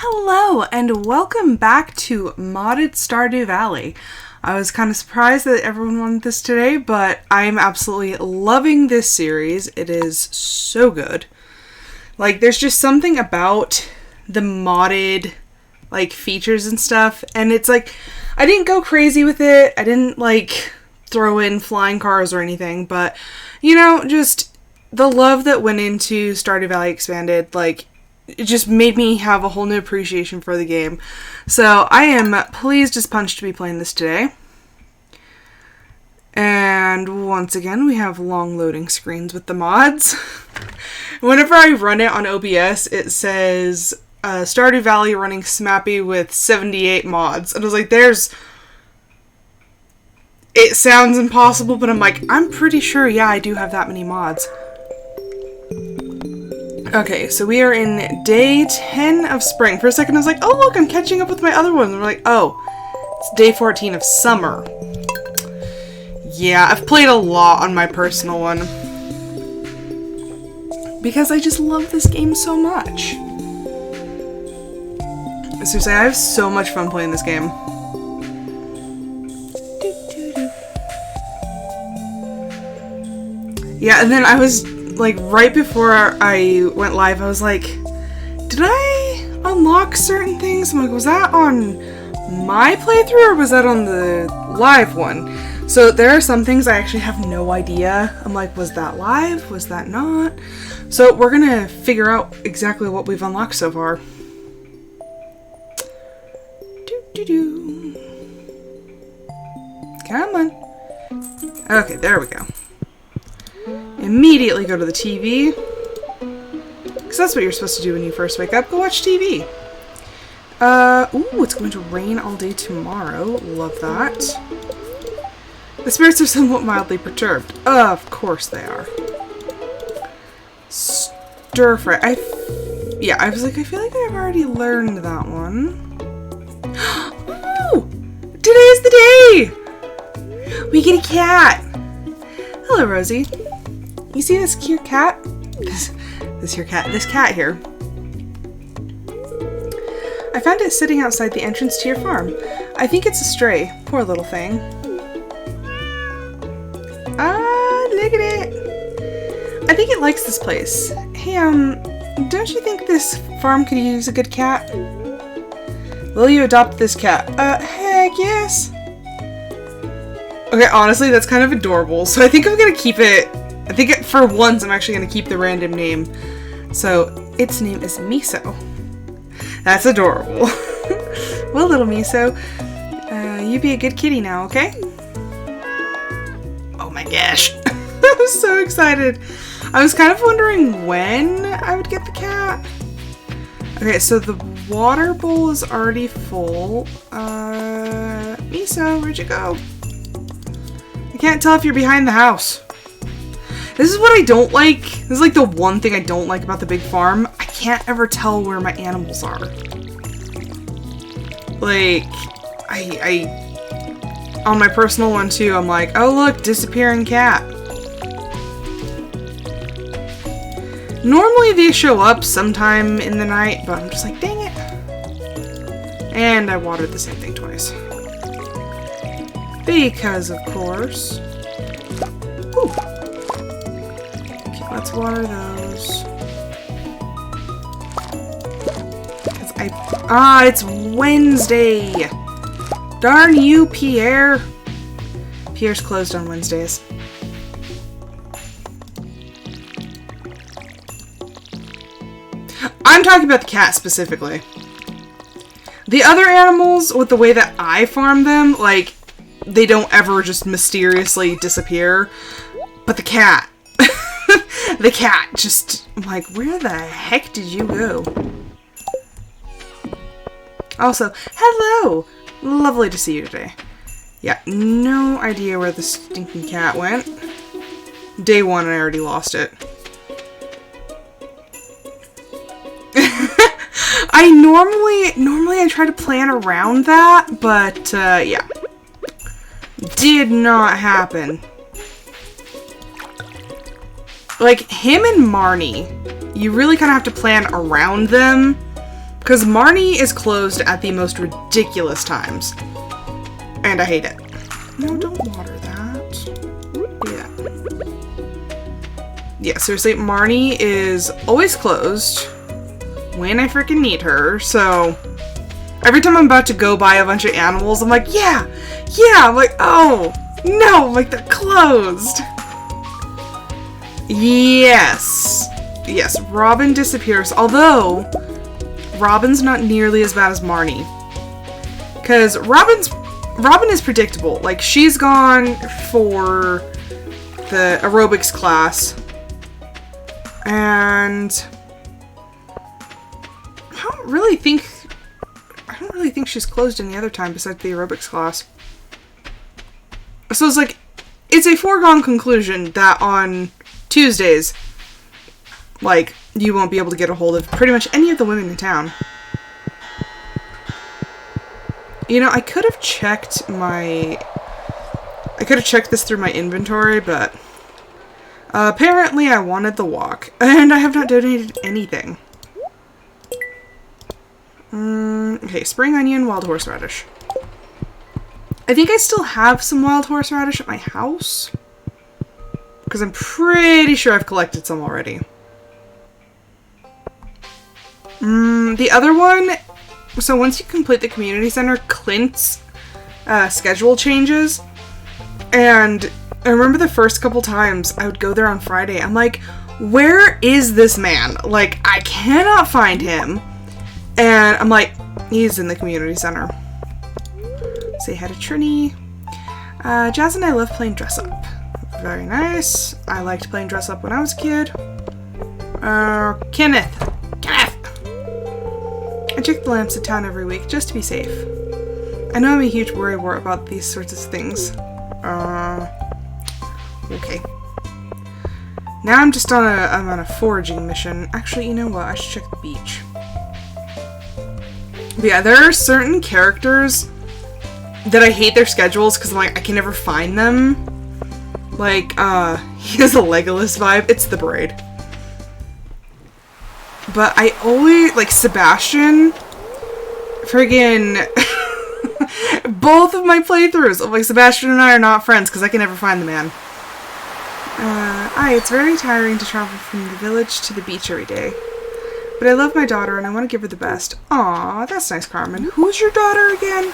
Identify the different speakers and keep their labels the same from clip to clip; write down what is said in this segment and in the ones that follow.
Speaker 1: Hello, and welcome back to Modded Stardew Valley. I was kind of surprised that everyone wanted this today, but I'm absolutely loving this series. It is so good. Like, there's just something about the modded, like, features and stuff, and it's like, I didn't go crazy with it. I didn't, like, throw in flying cars or anything, but, you know, just the love that went into Stardew Valley Expanded, like, it just made me have a whole new appreciation for the game. So I am pleased as punch to be playing this today. And once again, we have long loading screens with the mods. Whenever I run it on OBS, it says Stardew Valley running Smappy with 78 mods. And I was like, it sounds impossible, but I'm like, I'm pretty sure, yeah, I do have that many mods. Okay, so we are in day 10 of spring. For a second I was like, oh look, I'm catching up with my other ones. And we're like, oh, it's day 14 of summer. Yeah, I've played a lot on my personal one. Because I just love this game so much. Seriously, I have so much fun playing this game. Yeah, and then I was like, right before I went live, I was like, did I unlock certain things? I'm like, was that on my playthrough or was that on the live one? So there are some things I actually have no idea. I'm like, was that live? Was that not? So we're gonna figure out exactly what we've unlocked so far. Come on. Okay, there we go. Immediately go to the TV. Because that's what you're supposed to do when you first wake up. Go watch TV. Ooh, it's going to rain all day tomorrow. Love that. The spirits are somewhat mildly perturbed. Of course they are. Stir fry. Yeah, I was like, I feel like I've already learned that one. Oh! Today's the day! We get a cat! Hello, Rosie. You see this cute cat? This cat here. I found it sitting outside the entrance to your farm. I think it's a stray. Poor little thing. Ah, look at it. I think it likes this place. Hey, don't you think this farm could use a good cat? Will you adopt this cat? Heck yes. Okay, honestly, that's kind of adorable. So I think I'm gonna keep it. I think for once I'm actually going to keep the random name. So, its name is Miso. That's adorable. Well, little Miso, you be a good kitty now, okay? Oh my gosh. I was so excited. I was kind of wondering when I would get the cat. Okay, so the water bowl is already full. Miso, where'd you go? I can't tell if you're behind the house. This is what I don't like. This is like the one thing I don't like about the big farm. I can't ever tell where my animals are. Like, I on my personal one too, I'm like, oh look, disappearing cat. Normally they show up sometime in the night, but I'm just like, dang it. And I watered the same thing twice. Because, of course. Ooh. Let's water those. It's Wednesday! Darn you, Pierre! Pierre's closed on Wednesdays. I'm talking about the cat specifically. The other animals, with the way that I farm them, like, they don't ever just mysteriously disappear. But the cat. The cat just, I'm like, where the heck did you go? Also, hello! Lovely to see you today. Yeah, no idea where the stinking cat went. Day one, I already lost it. Normally I try to plan around that, but, yeah. Did not happen. Like, him and Marnie, you really kind of have to plan around them. Because Marnie is closed at the most ridiculous times. And I hate it. No, don't water that. Yeah. Yeah, seriously, Marnie is always closed when I freaking need her, so every time I'm about to go buy a bunch of animals, I'm like, yeah, I'm like, oh, no, like they're closed. Yes, Robin disappears, although Robin's not nearly as bad as Marnie. Because Robin is predictable. Like, she's gone for the aerobics class. And I don't really think she's closed any other time besides the aerobics class. So it's like, it's a foregone conclusion that on Tuesdays, like, you won't be able to get a hold of pretty much any of the women in town. You know, I could have checked this through my inventory, but apparently I wanted the walk, and I have not donated anything. Okay, spring onion, wild horseradish. I think I still have some wild horseradish at my house, because I'm pretty sure I've collected some already. The other one, so once you complete the community center, Clint's schedule changes, and I remember the first couple times I would go there on Friday, I'm like, where is this man? Like, I cannot find him. And I'm like, he's in the community center. Say hi to Trini. Jazz and I love playing dress up. Very nice. I liked playing dress up when I was a kid. Kenneth. I check the lamps of town every week just to be safe. I know I'm a huge worrywart about these sorts of things. Okay. Now I'm on a foraging mission. Actually, you know what? I should check the beach. But yeah, there are certain characters that I hate their schedules because I'm like, I can never find them. Like, he has a Legolas vibe. It's the braid. But I always, like, Sebastian, friggin' both of my playthroughs of, like, Sebastian and I are not friends because I can never find the man. It's very tiring to travel from the village to the beach every day. But I love my daughter and I want to give her the best. Aw, that's nice, Carmen. Who's your daughter again?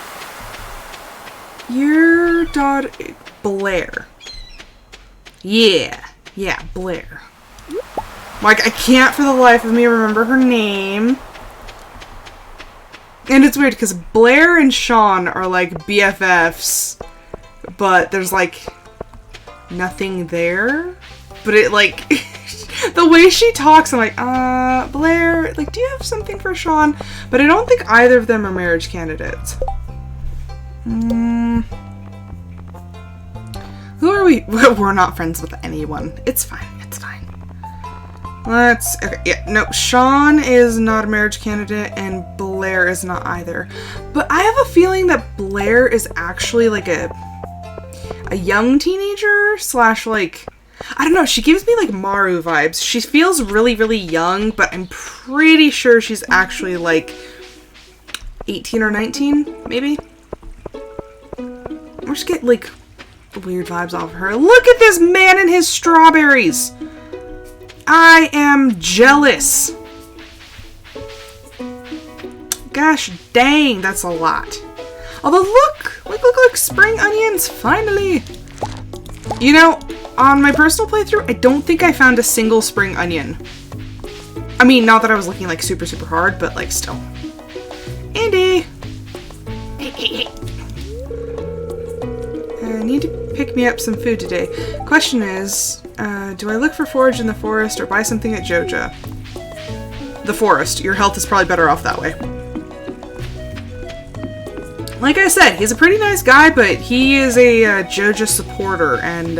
Speaker 1: Your daughter... Blair. Yeah, Blair. Like, I can't for the life of me remember her name. And it's weird because Blair and Sean are like BFFs, but there's like nothing there. But it like, the way she talks, I'm like, Blair, like, do you have something for Sean? But I don't think either of them are marriage candidates. Who are we? We're not friends with anyone. It's fine. Okay, yeah, no, Sean is not a marriage candidate, and Blair is not either. But I have a feeling that Blair is actually, like, a young teenager, slash, like, I don't know, she gives me, like, Maru vibes. She feels really, really young, but I'm pretty sure she's actually, like, 18 or 19, maybe? I just get, like, weird vibes off of her. Look at this man and his strawberries! I am jealous. Gosh dang, that's a lot. Although look, spring onions, finally. You know, on my personal playthrough, I don't think I found a single spring onion. I mean, not that I was looking like super, super hard, but like still. Andy. Hey. I need to pick me up some food today. Question is, do I look for forage in the forest or buy something at Joja? The forest. Your health is probably better off that way. Like I said, he's a pretty nice guy, but he is a Joja supporter, and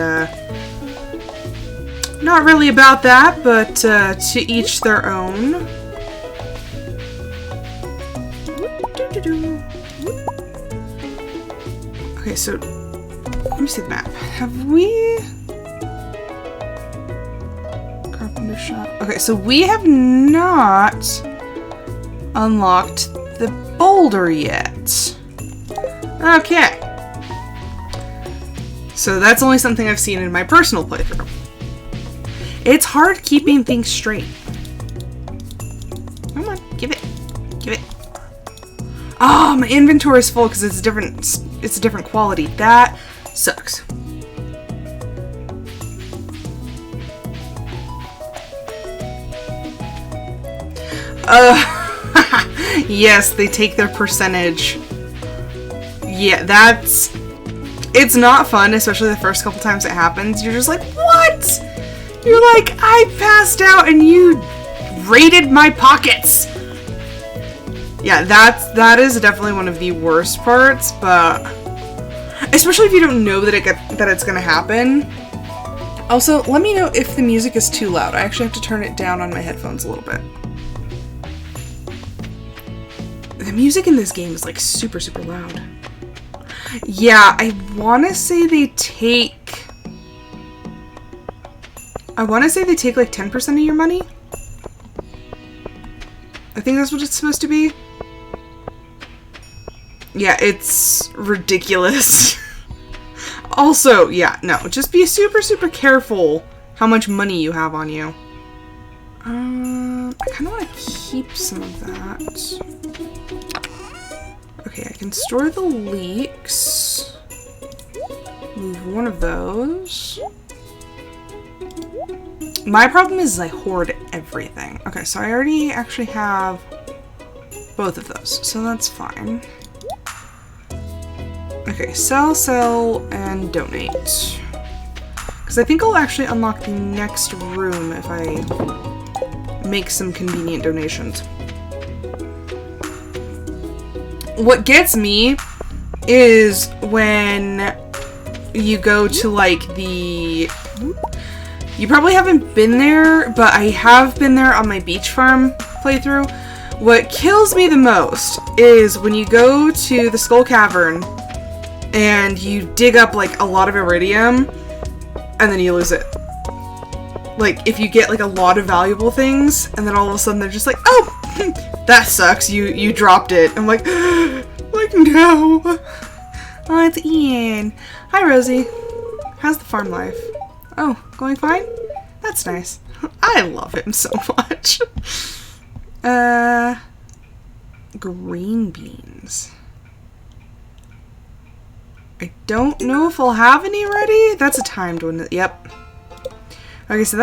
Speaker 1: not really about that, but to each their own. Okay, so let me see the map. Have we... Carpenter shop. Okay, so we have not unlocked the boulder yet. Okay. So that's only something I've seen in my personal playthrough. It's hard keeping things straight. Come on, give it. Give it. Oh, my inventory is full because it's a different quality. That sucks. Yes, they take their percentage. Yeah, it's not fun, especially the first couple times it happens. You're just like, what? You're like, I passed out and you raided my pockets. Yeah, that is definitely one of the worst parts, but especially if you don't know that it's gonna happen. Also, let me know if the music is too loud. I actually have to turn it down on my headphones a little bit. The music in this game is like super, super loud. Yeah, I want to say they take like 10% of your money. I think that's what it's supposed to be. Yeah, it's ridiculous. Also, yeah, no, just be super, super careful how much money you have on you. I kind of want to keep some of that. Okay, I can store the leeks. Move one of those. My problem is I hoard everything. Okay, so I already actually have both of those, so that's fine. Okay, sell, and donate. Because I think I'll actually unlock the next room if I make some convenient donations. What gets me is when you go to like you probably haven't been there, but I have been there on my beach farm playthrough. What kills me the most is when you go to the Skull Cavern and you dig up like a lot of iridium and then you lose it. Like if you get like a lot of valuable things and then all of a sudden they're just like, oh, that sucks, you dropped it. I'm like, no. Oh, it's Ian. Hi, Rosie. How's the farm life? Oh, going fine? That's nice. I love him so much. Green beans. I don't know if I'll have any ready. That's a timed one. Yep. Okay, so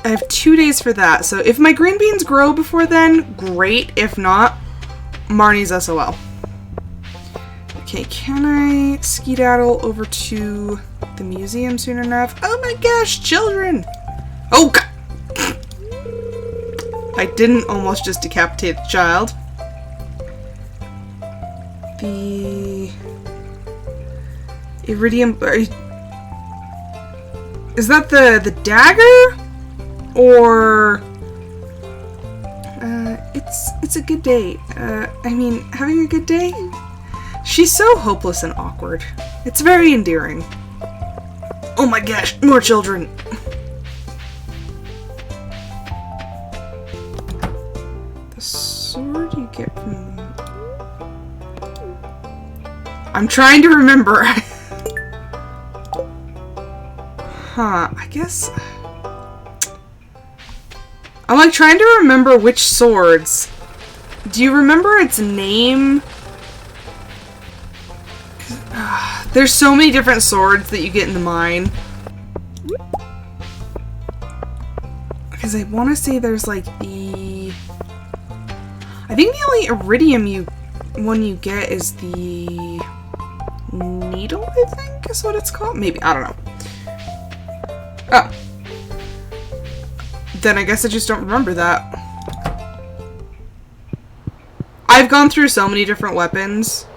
Speaker 1: I have 2 days for that. So if my green beans grow before then, great. If not, Marnie's SOL. Okay, can I skedaddle over to the museum soon enough? Oh my gosh, children! Oh, God! I didn't almost just decapitate the child. The iridium... Is that the dagger? Or... it's a good day. I mean, having a good day? She's so hopeless and awkward. It's very endearing. Oh my gosh, more children! The sword you get from... I'm trying to remember. Huh, I guess... I'm like trying to remember which swords. Do you remember its name? There's so many different swords that you get in the mine. Because I want to say there's like the... I think the only iridium one you get is the needle, I think is what it's called. Maybe, I don't know. Oh. Then I guess I just don't remember that. I've gone through so many different weapons.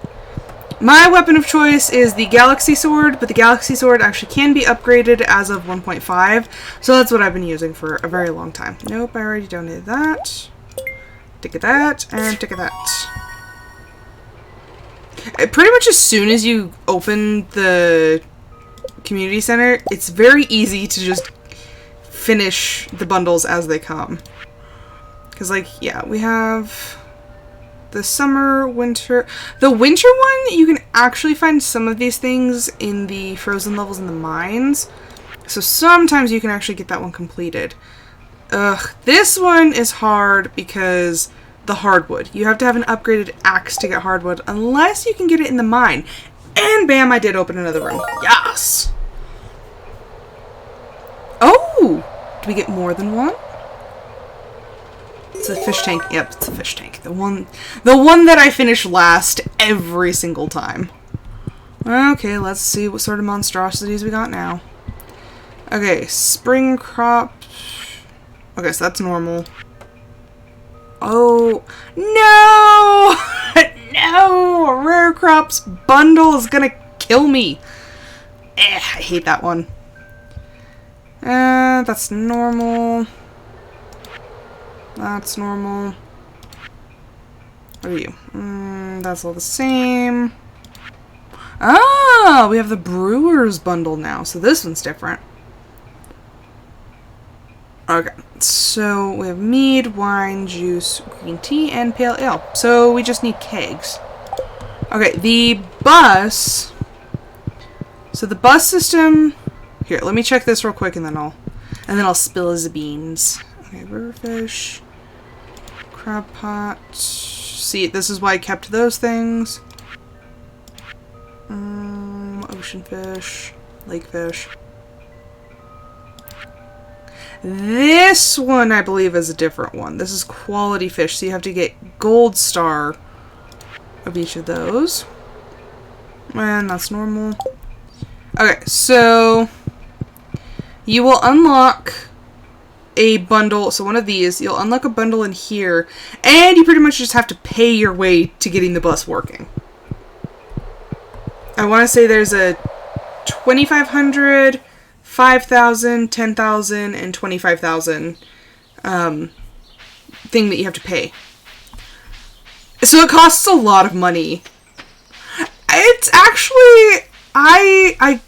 Speaker 1: My weapon of choice is the Galaxy Sword, but the Galaxy Sword actually can be upgraded as of 1.5, so that's what I've been using for a very long time. Nope, I already donated that. Ticket that, and ticket that. Pretty much as soon as you open the community center, it's very easy to just finish the bundles as they come. Because, like, yeah, we have The summer, winter... The winter one, you can actually find some of these things in the frozen levels in the mines. So sometimes you can actually get that one completed. Ugh, this one is hard because the hardwood. You have to have an upgraded axe to get hardwood unless you can get it in the mine. And bam, I did open another room. Yes! Oh! Do we get more than one? It's a fish tank. Yep, it's a fish tank. The one that I finish last every single time. Okay, let's see what sort of monstrosities we got now. Okay, spring crop. Okay, so that's normal. Oh, no! No! A rare crops bundle is gonna kill me. I hate that one. That's normal. That's normal. What are you? That's all the same. Ah, we have the brewer's bundle now, so this one's different. Okay, so we have mead, wine, juice, green tea, and pale ale. So we just need kegs. Okay, the bus. So the bus system. Here, let me check this real quick, and then I'll spill the beans. Okay, riverfish, crab pot. See, this is why I kept those things. Ocean fish, lake fish. This one, I believe, is a different one. This is quality fish, so you have to get gold star of each of those. And that's normal. Okay, so you will unlock a bundle. So one of these, you'll unlock a bundle in here, and you pretty much just have to pay your way to getting the bus working. I want to say there's a 2,500, 5,000, 10,000, and 25,000 thing that you have to pay. So it costs a lot of money. It's actually, I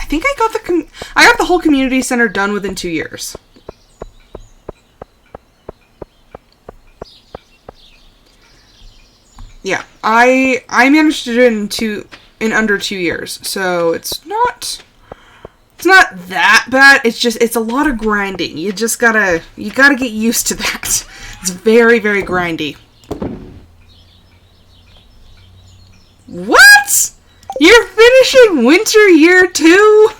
Speaker 1: think I got the whole community center done within 2 years. Yeah, I managed to do it in under 2 years. So it's not that bad. It's a lot of grinding. You gotta get used to that. It's very, very grindy. What? You're finishing winter year 2?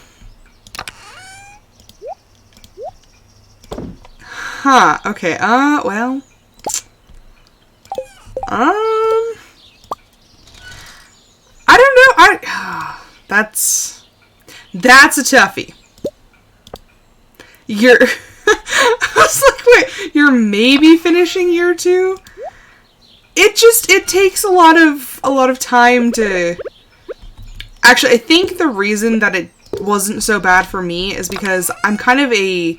Speaker 1: Huh, okay, well. I don't know, that's a toughie. I was like, wait, you're maybe finishing year 2? It takes a lot of time to... Actually, I think the reason that it wasn't so bad for me is because I'm kind of a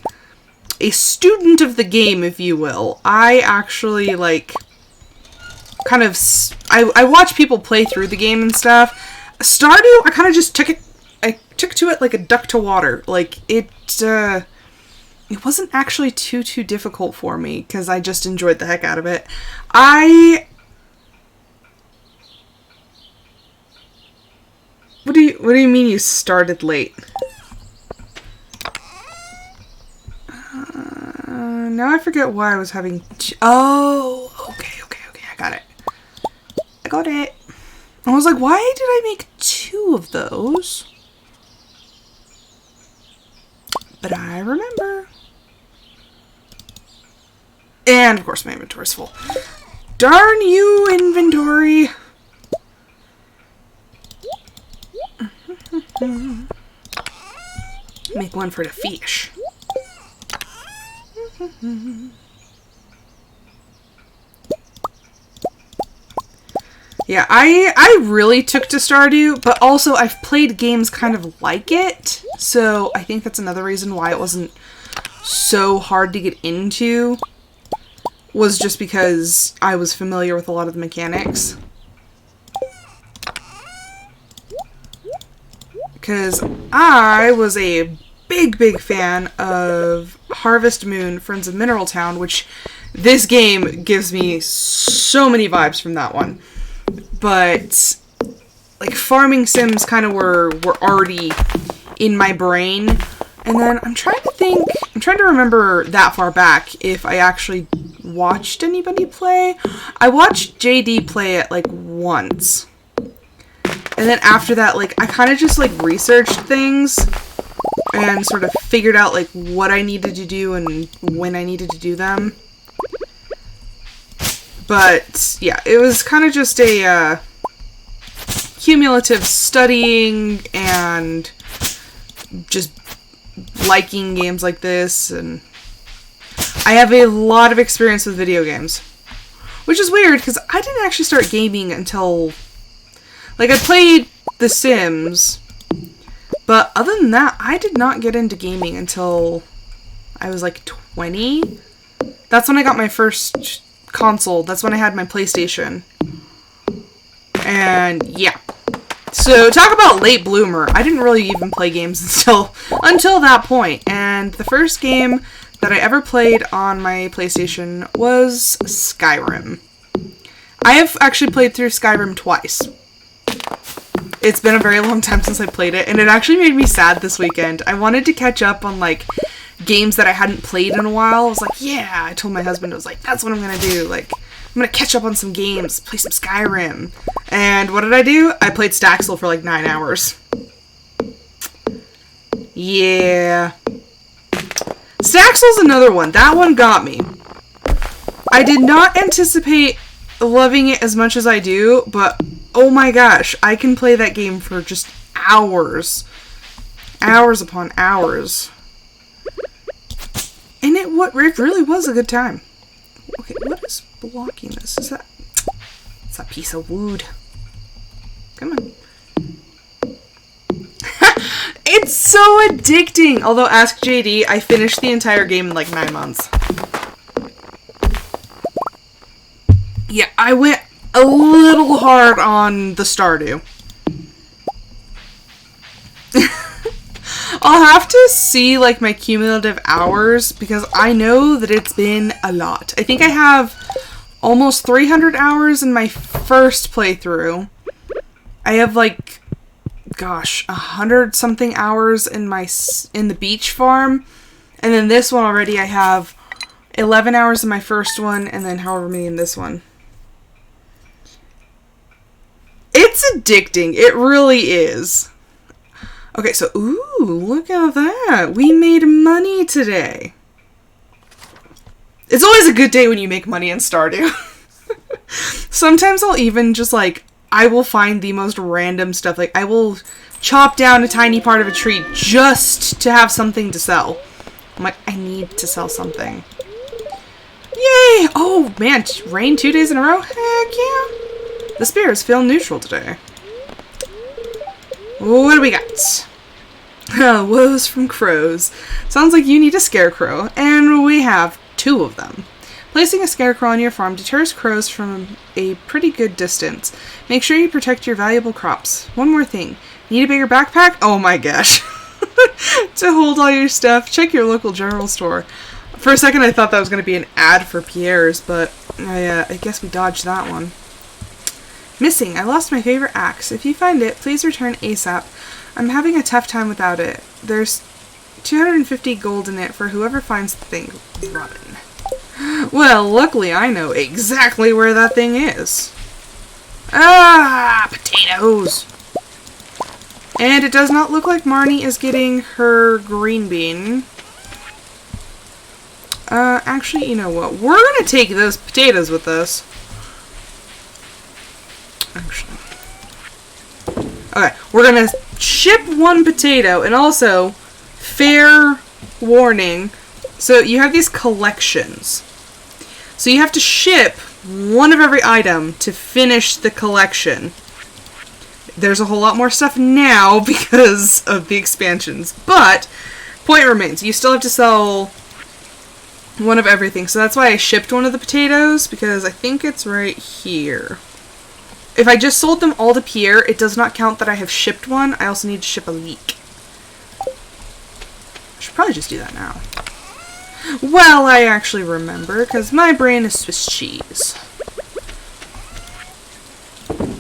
Speaker 1: student of the game, if you will. I actually, like, kind of... I watch people play through the game and stuff. Stardew, I kind of just took to it like a duck to water. Like, it wasn't actually too difficult for me, because I just enjoyed the heck out of it. What do you mean you started late? Now I forget why I was having... Oh, okay, I got it. I was like, why did I make 2 of those? But I remember. And, of course, my inventory's full. Darn you, inventory! Make one for the fish. Yeah, I really took to Stardew, but also I've played games kind of like it, so I think that's another reason why it wasn't so hard to get into, was just because I was familiar with a lot of the mechanics. Because I was a big fan of Harvest Moon, Friends of Mineral Town, which This game gives me so many vibes from that one. But, like, farming sims kind of were already in my brain. And then I'm trying to remember that far back if I actually watched anybody play. I watched JD play it, like, once. And then after that, like, I kind of just, like, researched things and sort of figured out, like, what I needed to do and when I needed to do them. But, yeah, it was kind of just a cumulative studying and just liking games like this. And I have a lot of experience with video games. Which is weird, because I didn't actually start gaming until... Like, I played The Sims, but other than that, I did not get into gaming until I was, like, 20. That's when I got my first console. That's when I had my PlayStation. And, yeah. So, talk about late bloomer. I didn't really even play games until that point. And the first game that I ever played on my PlayStation was Skyrim. I have actually played through Skyrim twice. It's been a very long time since I played it, and it actually made me sad this weekend. I wanted to catch up on, like, games that I hadn't played in a while. I was like, yeah, I told my husband, I was like, that's what I'm gonna do. Like, I'm gonna catch up on some games, play some Skyrim. And what did I do? I played Staxel for, like, 9 hours. Yeah. Staxel's another one. That one got me. I did not anticipate loving it as much as I do, but oh my gosh, I can play that game for just hours. Hours upon hours. And it really was a good time. Okay, what is blocking this? It's that piece of wood. Come on. It's so addicting! Although, ask JD, I finished the entire game in like 9 months. Yeah, I went a little hard on the Stardew. I'll have to see, like, my cumulative hours, because I know that it's been a lot. I think I have almost 300 hours in my first playthrough. I have, like, gosh, 100-something hours in the beach farm. And then this one already, I have 11 hours in my first one, and then however many in this one. It's addicting. It really is. Okay, so, ooh, look at that. We made money today. It's always a good day when you make money in Stardew. Sometimes I'll even just, like, I will find the most random stuff. Like, I will chop down a tiny part of a tree just to have something to sell. I'm like, I need to sell something. Yay! Oh, man, rain 2 days in a row? Heck yeah. The spirits feel neutral today. What do we got? Woes from crows. Sounds like you need a scarecrow, and we have 2 of them. Placing a scarecrow on your farm deters crows from a pretty good distance. Make sure you protect your valuable crops. One more thing. Need a bigger backpack? Oh my gosh. To hold all your stuff, check your local general store. For a second I thought that was going to be an ad for Pierre's, but I guess we dodged that one. Missing. I lost my favorite axe. If you find it, please return ASAP. I'm having a tough time without it. There's 250 gold in it for whoever finds the thing. Robin. Well, luckily I know exactly where that thing is. Ah, potatoes! And it does not look like Marnie is getting her green bean. Actually, you know what? We're gonna take those potatoes with us. Actually. Okay, we're gonna ship 1 potato, and also, fair warning, so you have these collections. So you have to ship 1 of every item to finish the collection. There's a whole lot more stuff now because of the expansions, but point remains, you still have to sell 1 of everything. So that's why I shipped 1 of the potatoes, because I think it's right here. If I just sold them all to Pierre, it does not count that I have shipped 1. I also need to ship a leek. I should probably just do that now. Well, I actually remember, because my brain is Swiss cheese.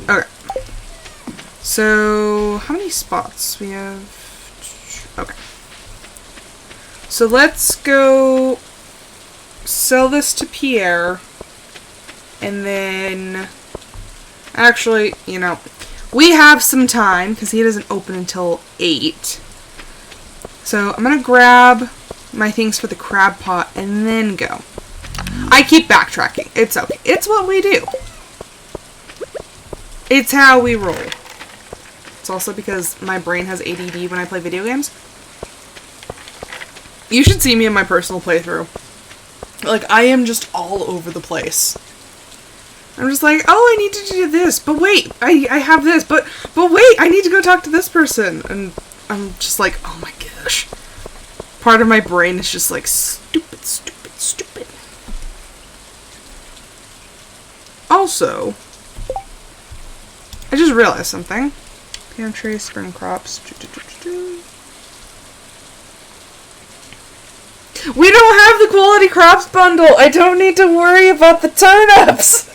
Speaker 1: Okay. So, how many spots? We have... Okay. So let's go sell this to Pierre. And then... Actually, you know, we have some time, because he doesn't open until 8. So I'm going to grab my things for the crab pot and then go. I keep backtracking. It's okay. It's what we do. It's how we roll. It's also because my brain has ADD when I play video games. You should see me in my personal playthrough. Like, I am just all over the place. I'm just like, oh, I need to do this, but wait, I have this, but wait, I need to go talk to this person. And I'm just like, oh my gosh. Part of my brain is just like, stupid, stupid, stupid. Also, I just realized something. Pantry, spring crops. We don't have the quality crops bundle. I don't need to worry about the turnips.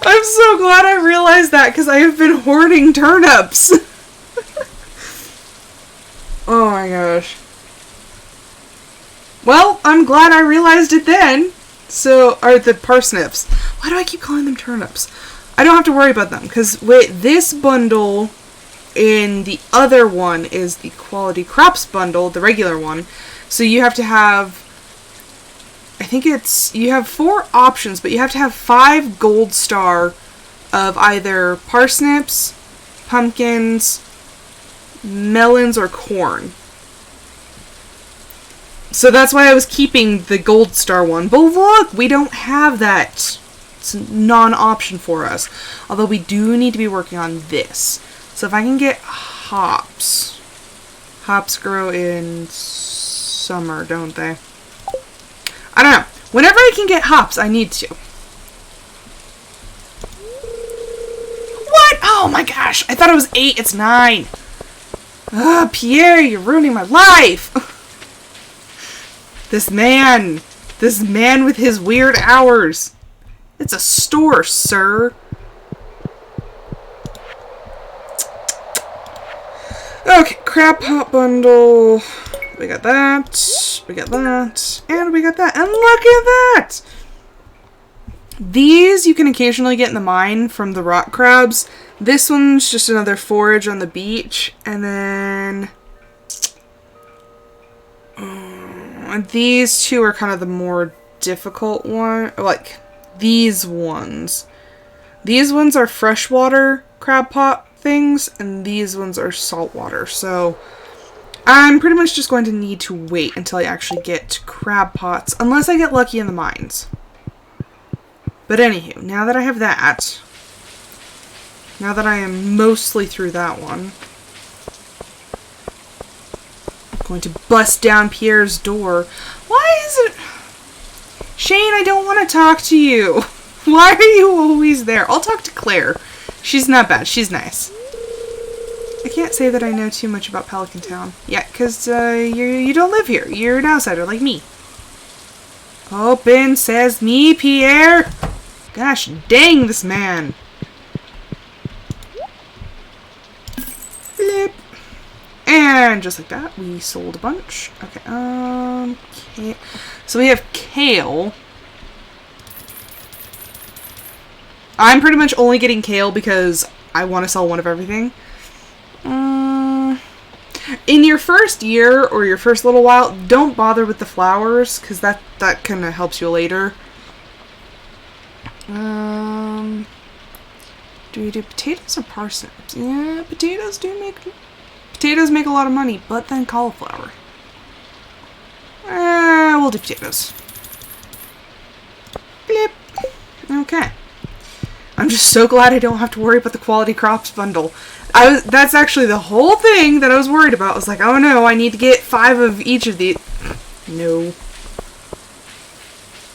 Speaker 1: I'm so glad I realized that, because I have been hoarding turnips. Oh my gosh. Well, I'm glad I realized it then. So, are the parsnips. Why do I keep calling them turnips? I don't have to worry about them, because wait, this bundle in the other one is the quality crops bundle, the regular one. So you have to have, I think it's, you have 4 options, but you have to have 5 gold star of either parsnips, pumpkins, melons, or corn. So that's why I was keeping the gold star one. But look, we don't have that. It's a non-option for us. Although we do need to be working on this. So if I can get hops. Hops grow in summer, don't they? I don't know. Whenever I can get hops, I need to. What? Oh my gosh. I thought it was 8. It's 9. Ah, Pierre, you're ruining my life. This man with his weird hours. It's a store, sir. Okay, crab pot bundle. We got that. We got that. And we got that. And look at that! These you can occasionally get in the mine from the rock crabs. This one's just another forage on the beach. And then... these two are kind of the more difficult one. Like, these ones. These ones are freshwater crab pot things, and these ones are saltwater. So, I'm pretty much just going to need to wait until I actually get crab pots, unless I get lucky in the mines. But anywho, now that I have that, now that I am mostly through that one, I'm going to bust down Pierre's door. Why is it... Shane, I don't want to talk to you. Why are you always there? I'll talk to Claire. She's not bad. She's nice. I can't say that I know too much about Pelican Town. Yeah, because you don't live here. You're an outsider like me. Open, says me, Pierre. Gosh dang this man. Flip. And just like that, we sold a bunch. Okay, so we have kale. I'm pretty much only getting kale because I want to sell one of everything. In your first year or your first little while, don't bother with the flowers because that kind of helps you later. Do we do potatoes or parsnips? Yeah, potatoes make a lot of money, but then cauliflower. We'll do potatoes. Blip. Okay. I'm just so glad I don't have to worry about the quality crops bundle. That's actually the whole thing that I was worried about. I was like, oh no, I need to get 5 of each of these. No.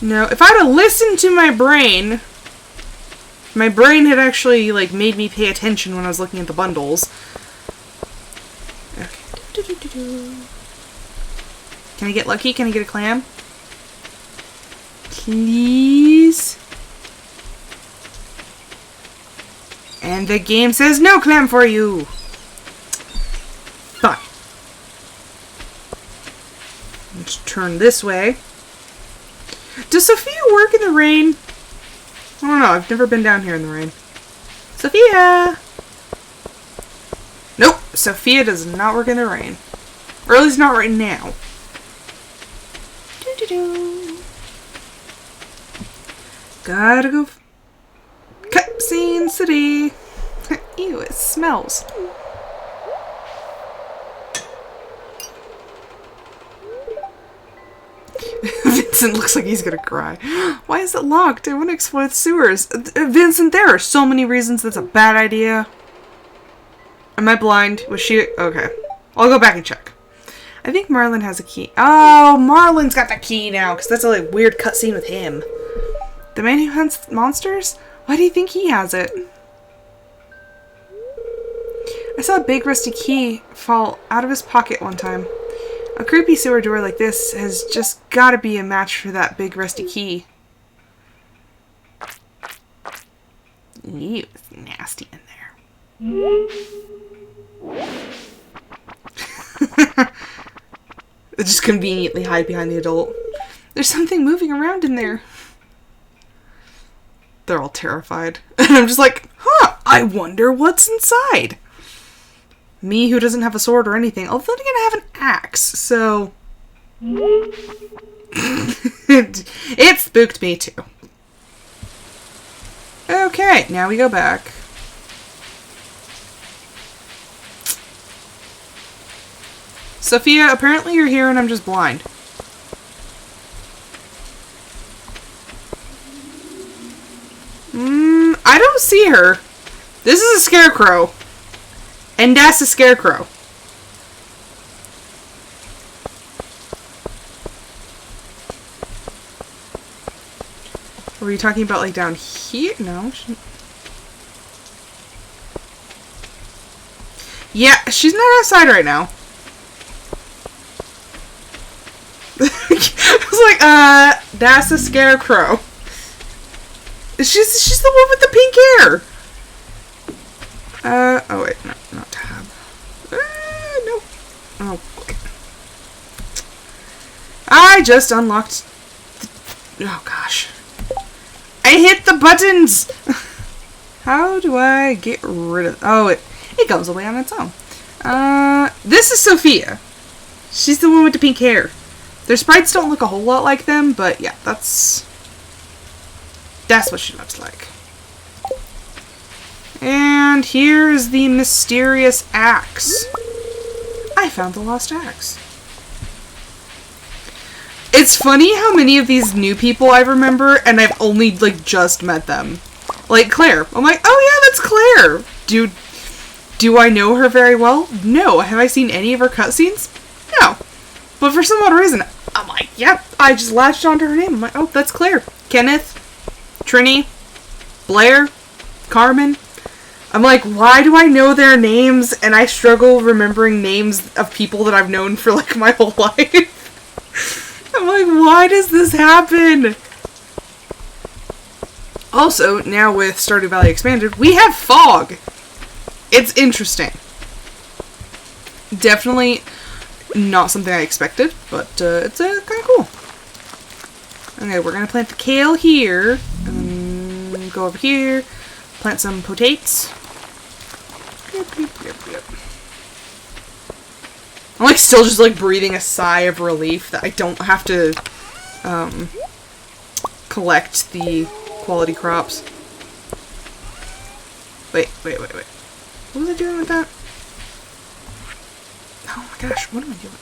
Speaker 1: No, if I'd have listened to my brain had actually, like, made me pay attention when I was looking at the bundles. Okay. Can I get lucky? Can I get a clam? Please? And the game says no clam for you. Fine. Let's turn this way. Does Sophia work in the rain? I don't know. I've never been down here in the rain. Sophia! Nope. Sophia does not work in the rain. Or at least not right now. Doo-doo-doo. Gotta go. Cutscene City. Ew, it smells. Vincent looks like he's gonna cry. Why is it locked? I want to explore the sewers. Vincent, there are so many reasons that's a bad idea. Am I blind? Was she... Okay. I'll go back and check. I think Marlin has a key. Oh, Marlin's got the key now, because that's a like, weird cutscene with him. The man who hunts monsters? Why do you think he has it? I saw a big rusty key fall out of his pocket one time. A creepy sewer door like this has just gotta be a match for that big rusty key. Ew, it's nasty in there. They just conveniently hide behind the adult. There's something moving around in there. They're all terrified. And I'm just like, huh, I wonder what's inside. Me, who doesn't have a sword or anything. Although again, I have an axe, so... it spooked me too. Okay, now we go back. Sophia, apparently you're here and I'm just blind. I don't see her. This is a scarecrow. And that's a scarecrow. Were you talking about like down here? No. Yeah, she's not outside right now. I was like, that's a scarecrow. She's the one with the pink hair. Oh wait, no, not tab. No. Oh boy. I just unlocked oh gosh. I hit the buttons! How do I get rid of... Oh, it goes away on its own. This is Sophia. She's the one with the pink hair. Their sprites don't look a whole lot like them, but yeah, that's what she looks like. And here's the mysterious axe. I found the lost axe. It's funny how many of these new people I remember, and I've only, like, just met them. Like, Claire. I'm like, oh yeah, that's Claire! Do I know her very well? No. Have I seen any of her cutscenes? No. But for some odd reason, I'm like, yep, I just latched onto her name. I'm like, oh, that's Claire. Kenneth, Trini, Blair, Carmen. I'm like, why do I know their names and I struggle remembering names of people that I've known for, like, my whole life? I'm like, why does this happen? Also, now with Stardew Valley Expanded, we have fog. It's interesting. Definitely not something I expected, but it's kind of cool. Okay, we're going to plant the kale here. And then go over here. Plant some potatoes. Yep. I'm like still just like breathing a sigh of relief that I don't have to collect the quality crops. Wait. What was I doing with that? Oh my gosh, what am I doing?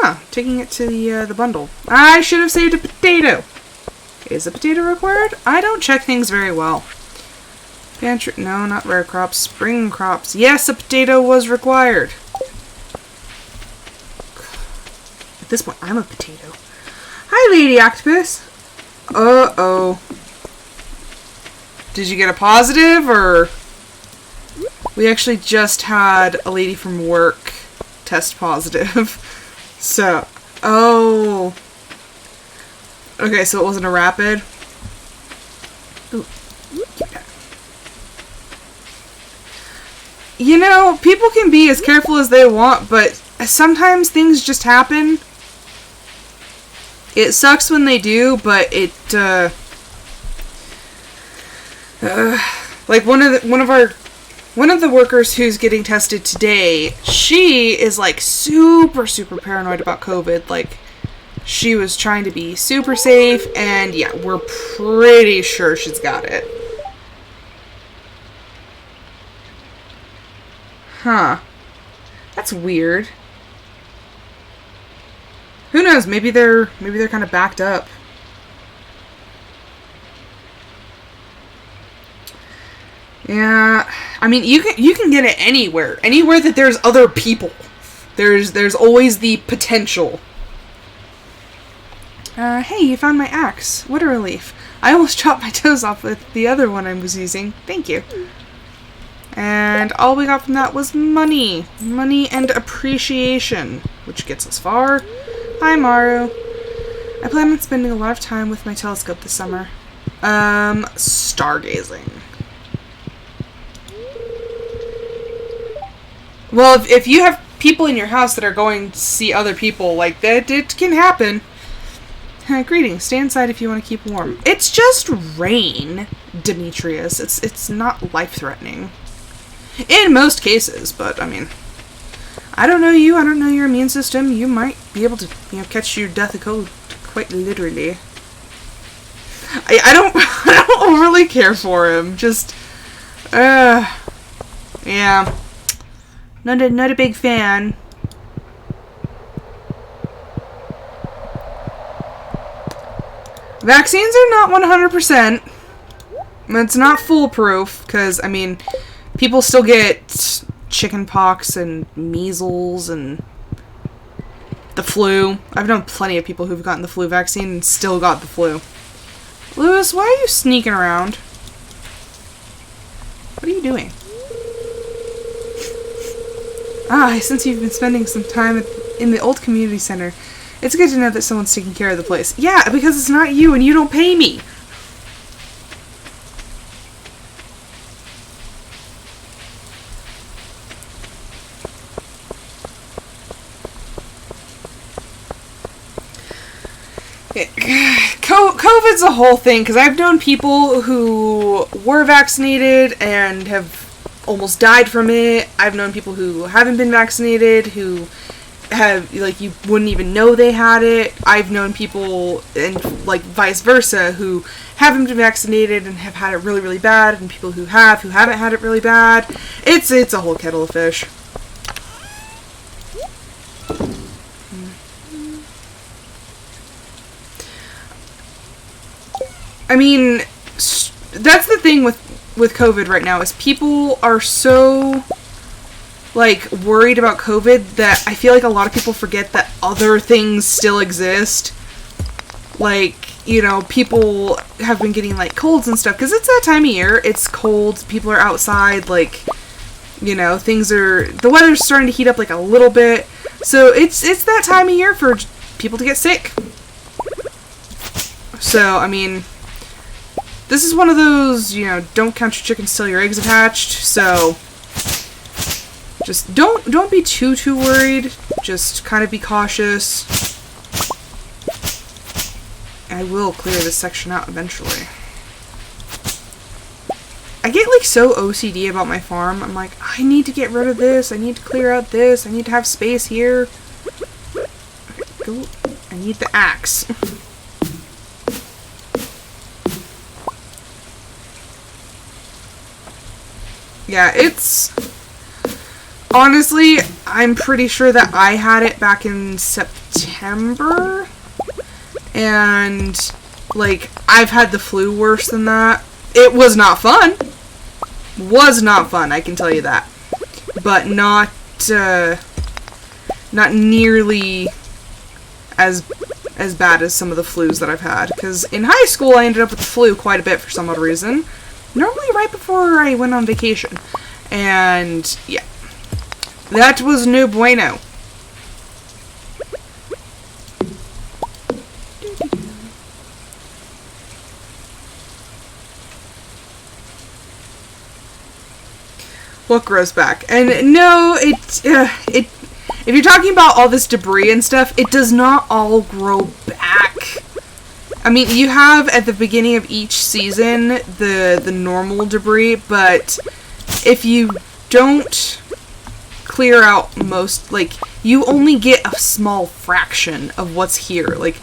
Speaker 1: Yeah, taking it to the bundle. I should have saved a potato. Is a potato required? I don't check things very well. Pantry, no, not rare crops. Spring crops. Yes, a potato was required. At this point, I'm a potato. Hi, Lady Octopus. Uh-oh. Did you get a positive, or... We actually just had a lady from work test positive. So, oh. Okay, so it wasn't a rapid. Ooh. You know, people can be as careful as they want, but sometimes things just happen. It sucks when they do, but it, like one of the workers who's getting tested today, she is like super paranoid about COVID. Like, she was trying to be super safe, and yeah, we're pretty sure she's got it. Huh. That's weird. Who knows? Maybe they're kind of backed up. Yeah, I mean, you can get it anywhere that there's other people. There's always the potential. Hey, you found my axe. What a relief. I almost chopped my toes off with the other one I was using. Thank you. And all we got from that was money. Money and appreciation, which gets us far. Hi, Maru. I plan on spending a lot of time with my telescope this summer. Stargazing. Well, if you have people in your house that are going to see other people, like that, it can happen. Greetings. Stay inside if you want to keep warm. It's just rain, Demetrius. It's not life-threatening. In most cases, but, I mean, I don't know you, I don't know your immune system. You might be able to, catch your death of cold quite literally. I don't really care for him. Just, yeah. Not a big fan. Vaccines are not 100%. It's not foolproof, because, I mean, people still get chicken pox and measles and the flu. I've known plenty of people who've gotten the flu vaccine and still got the flu. Lewis, why are you sneaking around? What are you doing? Since you've been spending some time in the old community center, it's good to know that someone's taking care of the place. Yeah, because it's not you and you don't pay me. COVID's a whole thing, because I've known people who were vaccinated and have almost died from it. I've known people who haven't been vaccinated who have, like, you wouldn't even know they had it. I've known people, and, like, vice versa, who haven't been vaccinated and have had it really, really bad, and people who haven't had it really bad. It's a whole kettle of fish. I mean, that's the thing with COVID right now, is people are so, like, worried about COVID that I feel like a lot of people forget that other things still exist. Like, people have been getting, like, colds and stuff, because it's that time of year. It's cold, people are outside, like, the weather's starting to heat up, like, a little bit. So it's that time of year for people to get sick. So, I mean, this is one of those, don't count your chickens till your eggs have hatched, so just don't be too worried. Just kind of be cautious. I will clear this section out eventually. I get, like, so OCD about my farm. I'm like, I need to get rid of this, I need to clear out this, I need to have space here. Okay, go. I need the axe. Yeah, it's... Honestly, I'm pretty sure that I had it back in September. And, like, I've had the flu worse than that. It was not fun. Was not fun, I can tell you that. But not nearly as bad as some of the flus that I've had. Because in high school, I ended up with the flu quite a bit for some odd reason. Normally right before I went on vacation. And, yeah. That was no bueno. what grows back. And no, if you're talking about all this debris and stuff, it does not all grow back. I mean, you have at the beginning of each season the normal debris, but if you don't clear out most, like, you only get a small fraction of what's here. Like,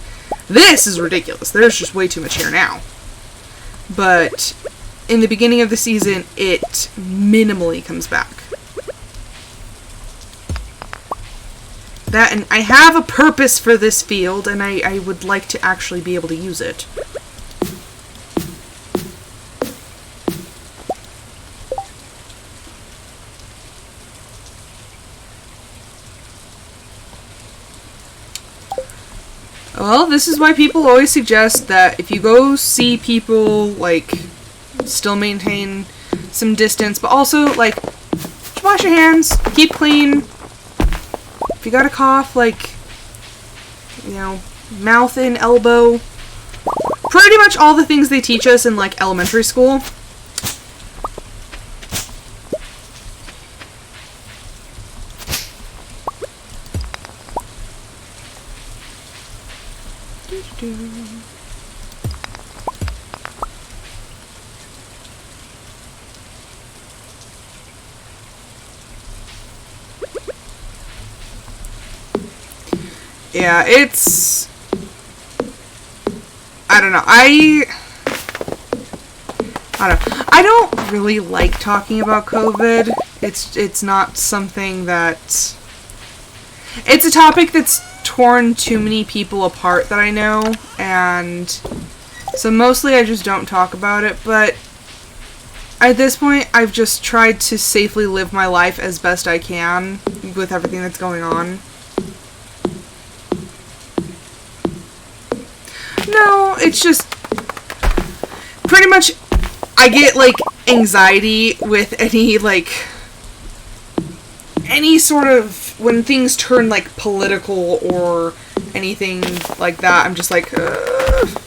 Speaker 1: this is ridiculous. There's just way too much here now. But in the beginning of the season, it minimally comes back. That, and I have a purpose for this field, and I would like to actually be able to use it. Well, this is why people always suggest that if you go see people, like, still maintain some distance, but also, like, wash your hands, keep clean. If you got a cough, like, you know, mouth in, elbow. Pretty much all the things they teach us in, like, elementary school. Yeah, it's... I don't know. I don't know. I don't really like talking about COVID. It's not something that... It's a topic that's torn too many people apart that I know, and so mostly I just don't talk about it, but at this point I've just tried to safely live my life as best I can with everything that's going on. No, it's just pretty much I get, like, anxiety with any sort of, when things turn, like, political or anything like that, I'm just like, ugh.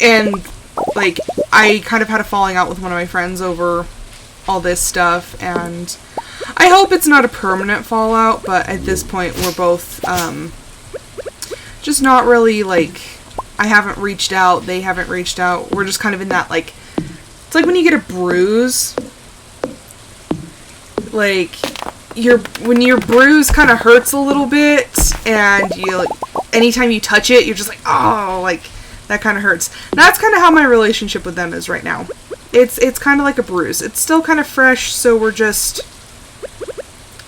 Speaker 1: And, like, I kind of had a falling out with one of my friends over all this stuff, and I hope it's not a permanent fallout, but at this point we're both, just not really, like, I haven't reached out, they haven't reached out, we're just kind of in that, like, it's like when you get a bruise, like, when your bruise kind of hurts a little bit, and you, like, anytime you touch it, you're just like, oh, like, that kind of hurts. That's kind of how my relationship with them is right now. It's kind of like a bruise. It's still kind of fresh, so we're just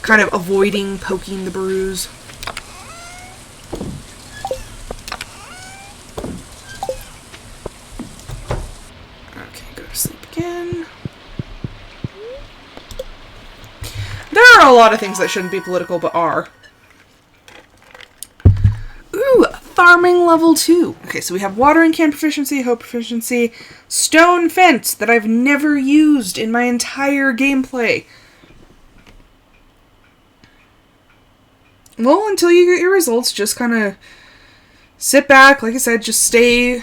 Speaker 1: kind of avoiding poking the bruise. Okay, go to sleep again. There are a lot of things that shouldn't be political, but are. Ooh, farming level 2. Okay, so we have watering can proficiency, hoe proficiency, stone fence that I've never used in my entire gameplay. Well, until you get your results, just kind of sit back. Like I said, just stay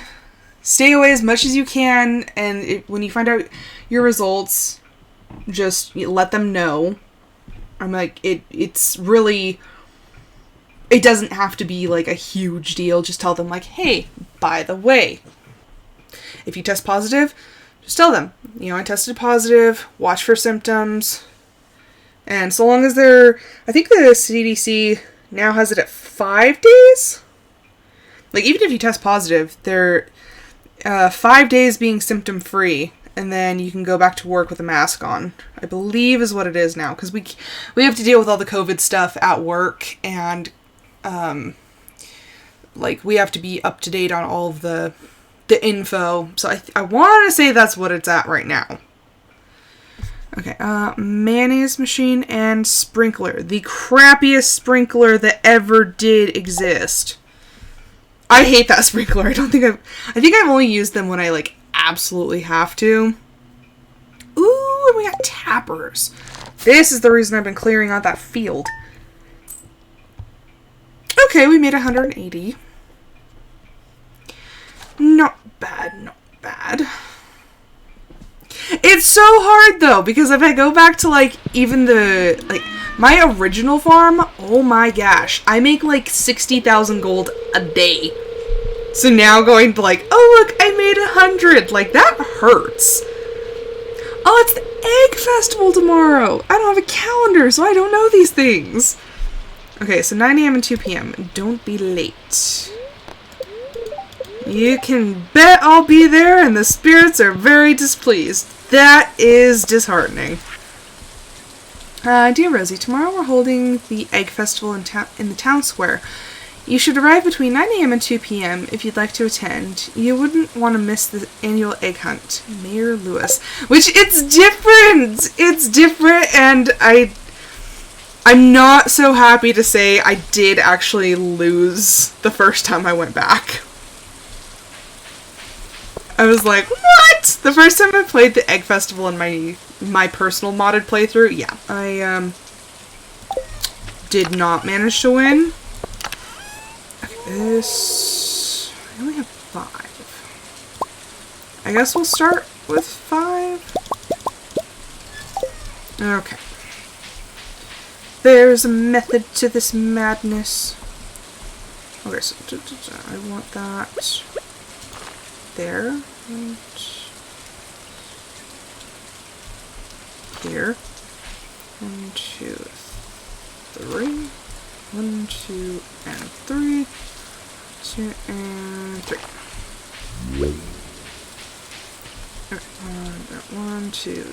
Speaker 1: away as much as you can, and when you find out your results, just let them know. I'm like, it's really, it doesn't have to be, like, a huge deal. Just tell them, like, hey, by the way, if you test positive, just tell them, you know, I tested positive, watch for symptoms, and so long as they're, I think the CDC now has it at 5 days? Like, even if you test positive, they're 5 days being symptom-free, and then you can go back to work with a mask on, I believe is what it is now, because we have to deal with all the COVID stuff at work, and, like, we have to be up to date on all of the info, so I want to say that's what it's at right now. Okay, mayonnaise machine and sprinkler. The crappiest sprinkler that ever did exist. I hate that sprinkler. I think I've only used them when I, like, absolutely have to. Ooh, and we got tappers. This is the reason I've been clearing out that field. Okay, we made 180. Not bad, not bad. It It's so hard though, because if I go back to like even the like my original farm, oh my gosh, I make like 60,000 gold a day. So now going to like, oh look, I made 100, like that hurts. Oh, it's the egg festival tomorrow. I don't have a calendar, so I don't know these things. Okay, so 9 a.m. and 2 p.m. Don't be late. You can bet I'll be there, and the spirits are very displeased. That is disheartening. Dear Rosie, tomorrow we're holding the egg festival in the town square. You should arrive between 9 a.m. and 2 p.m. if you'd like to attend. You wouldn't want to miss the annual egg hunt. Mayor Lewis. Which, it's different! It's different, and I'm not so happy to say I did actually lose the first time I went back. I was like, what? The first time I played the egg festival in my personal modded playthrough, yeah, I did not manage to win. This... I only have 5. I guess we'll start with 5. Okay. There's a method to this madness. Okay, so I want that there. And here. 1, 2, 3. 1, 2, and 3. 2 and 3. Okay, 1, 2,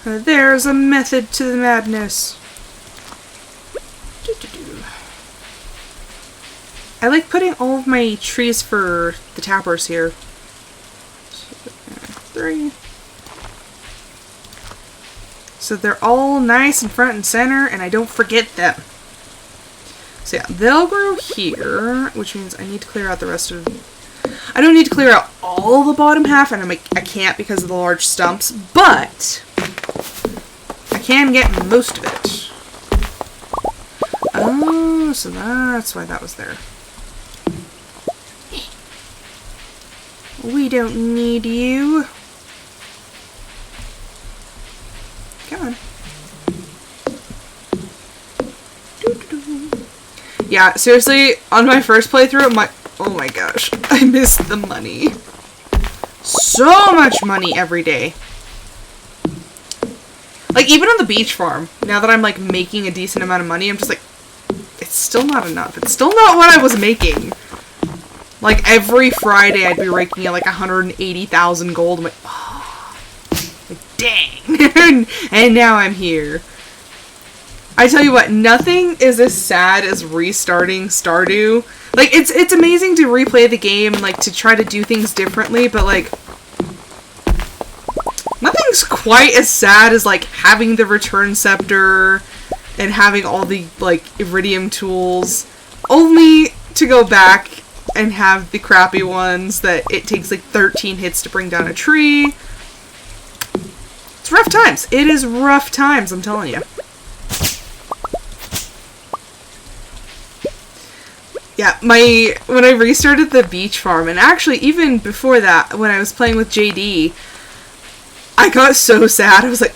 Speaker 1: 3. There's a method to the madness. I like putting all of my trees for the tappers here. 2 and 3. So they're all nice and front and center, and I don't forget them. So yeah, they'll grow here, which means I need to clear out the rest of... I don't need to clear out all the bottom half, and I can't because of the large stumps, but I can get most of it. Oh, so that's why that was there. We don't need you. Come on. Yeah, seriously, on my first playthrough, oh my gosh, I missed the money. So much money every day. Like, even on the beach farm, now that I'm, like, making a decent amount of money, I'm just like, it's still not enough. It's still not what I was making. Like, every Friday, I'd be raking in, like, 180,000 gold. I'm like, oh, like, dang. And now I'm here. I tell you what, nothing is as sad as restarting Stardew. Like, it's amazing to replay the game and, like, to try to do things differently, but, like, nothing's quite as sad as, like, having the return scepter and having all the, like, iridium tools, only to go back and have the crappy ones that it takes, like, 13 hits to bring down a tree. It's rough times. It is rough times, I'm telling you. Yeah, when I restarted the beach farm, and actually even before that, when I was playing with JD, I got so sad. I was like,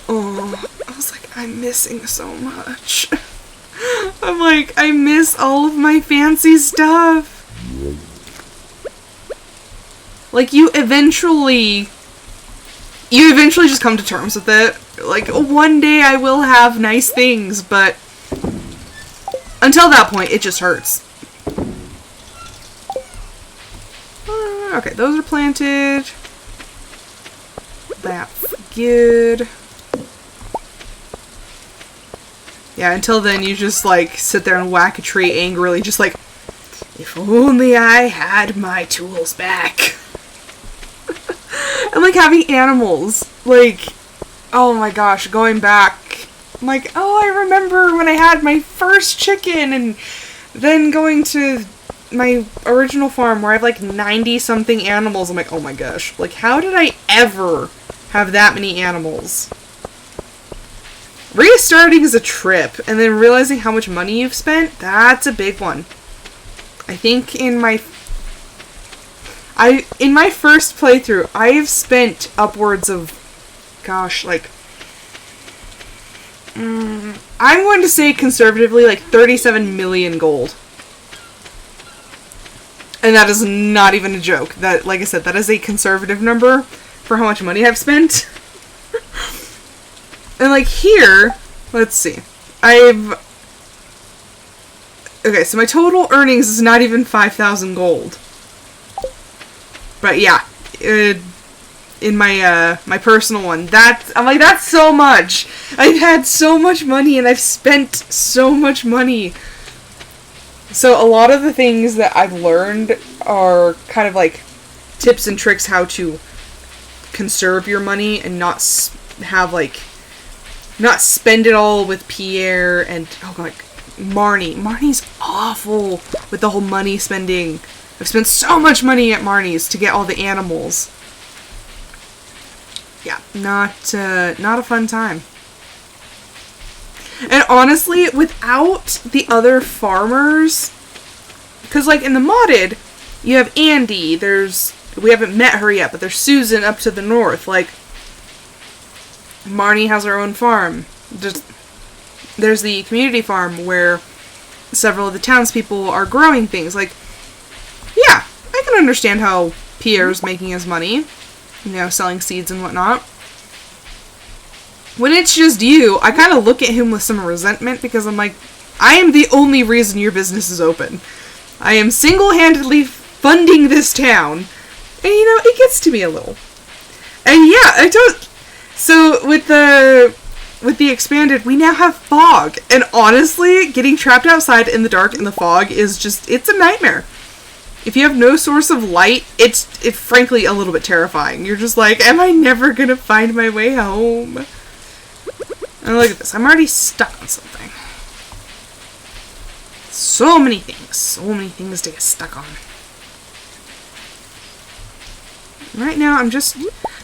Speaker 1: I'm missing so much. I'm like, I miss all of my fancy stuff. Like, you eventually just come to terms with it. Like, one day I will have nice things, but until that point, it just hurts. Okay, those are planted. That's good. Yeah, until then you just, like, sit there and whack a tree angrily, just like, if only I had my tools back. And, like, having animals. Like, oh my gosh, going back. I'm like, oh, I remember when I had my first chicken, and then going to my original farm where I have like 90-something animals. I'm like, oh my gosh, like, how did I ever have that many animals? Restarting is a trip, and then realizing how much money you've spent, that's a big one. I think In my first playthrough, I've spent upwards of, gosh, like, I'm going to say conservatively, like 37 million gold. And that is not even a joke. That, like I said, that is a conservative number for how much money I've spent. And like here, let's see. Okay, so my total earnings is not even 5,000 gold. But yeah, in my my personal one, I'm like, that's so much. I've had so much money and I've spent so much money. So a lot of the things that I've learned are kind of like tips and tricks how to conserve your money and not spend it all with Pierre and, oh god, Marnie. Marnie's awful with the whole money spending. I've spent so much money at Marnie's to get all the animals. Yeah, not a fun time. And honestly, without the other farmers, because like in the modded, you have Andy, we haven't met her yet, but there's Susan up to the north, like, Marnie has her own farm. There's the community farm where several of the townspeople are growing things, like, yeah, I can understand how Pierre's making his money, selling seeds and whatnot. When it's just you, I kind of look at him with some resentment because I'm like, I am the only reason your business is open. I am single-handedly funding this town. And, it gets to me a little. And yeah, I don't... So, with the expanded, we now have fog. And honestly, getting trapped outside in the dark in the fog is just... It's a nightmare. If you have no source of light, it's frankly a little bit terrifying. You're just like, am I never gonna find my way home? And look at this. I'm already stuck on something. So many things. So many things to get stuck on. Right now,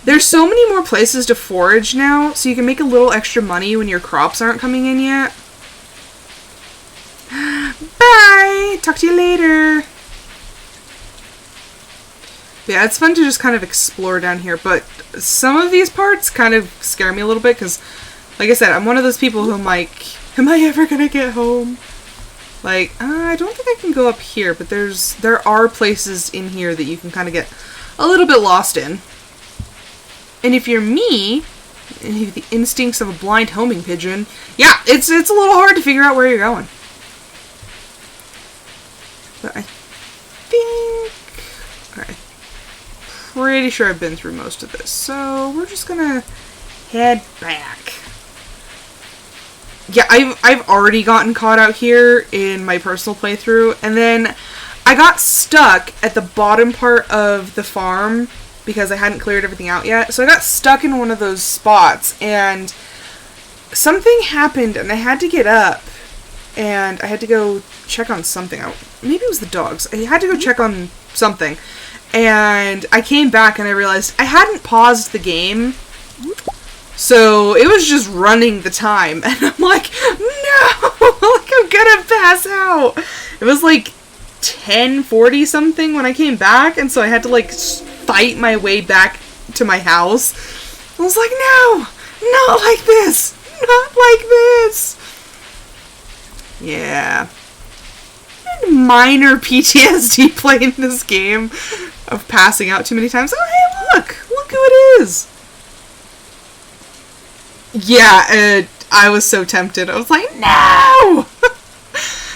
Speaker 1: there's so many more places to forage now, so you can make a little extra money when your crops aren't coming in yet. Bye! Talk to you later! Yeah, it's fun to just kind of explore down here, but some of these parts kind of scare me a little bit, because, like I said, I'm one of those people who I'm like, am I ever gonna get home? Like, I don't think I can go up here, but there are places in here that you can kind of get a little bit lost in. And if you're me, and you have the instincts of a blind homing pigeon, yeah, it's a little hard to figure out where you're going. But I think... Alright. Pretty sure I've been through most of this, so we're just gonna head back. Yeah, I've already gotten caught out here in my personal playthrough, and then I got stuck at the bottom part of the farm because I hadn't cleared everything out yet. So I got stuck in one of those spots, and something happened, and I had to get up, and I had to go check on something. Maybe it was the dogs. I had to go check on something, and I came back, and I realized I hadn't paused the game. So it was just running the time, and I'm like, no, like I'm gonna pass out. It was like 10:40 something when I came back, and so I had to like fight my way back to my house. I was like, no, not like this, not like this. Yeah. Minor PTSD playing this game of passing out too many times. Oh, hey, look who it is. Yeah, I was so tempted. I was like, no!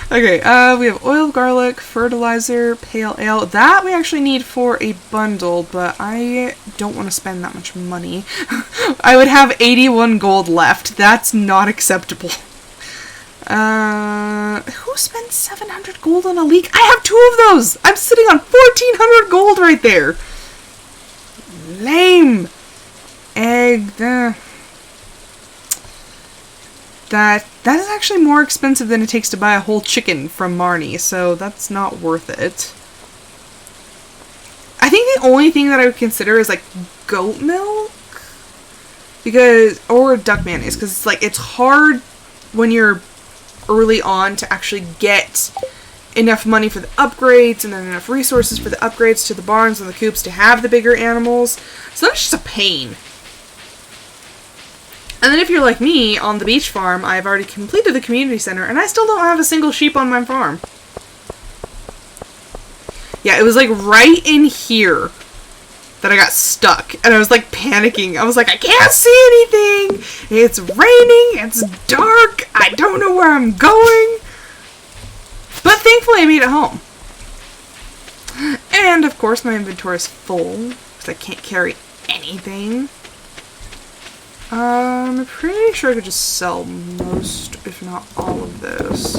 Speaker 1: Okay, we have oil, garlic, fertilizer, pale ale. That we actually need for a bundle, but I don't want to spend that much money. I would have 81 gold left. That's not acceptable. Who spent 700 gold on a leek? I have 2 of those! I'm sitting on 1,400 gold right there! Lame! Egg, That is actually more expensive than it takes to buy a whole chicken from Marnie, so that's not worth it. I think the only thing that I would consider is like goat milk, or duck mayonnaise, because it's hard when you're early on to actually get enough money for the upgrades, and then enough resources for the upgrades to the barns and the coops to have the bigger animals. So that's just a pain. And then if you're like me, on the beach farm, I've already completed the community center, and I still don't have a single sheep on my farm. Yeah, it was like right in here that I got stuck, and I was like panicking. I was like, I can't see anything! It's raining, it's dark, I don't know where I'm going. But thankfully I made it home. And of course my inventory is full, because I can't carry anything. I'm pretty sure I could just sell most, if not all of this.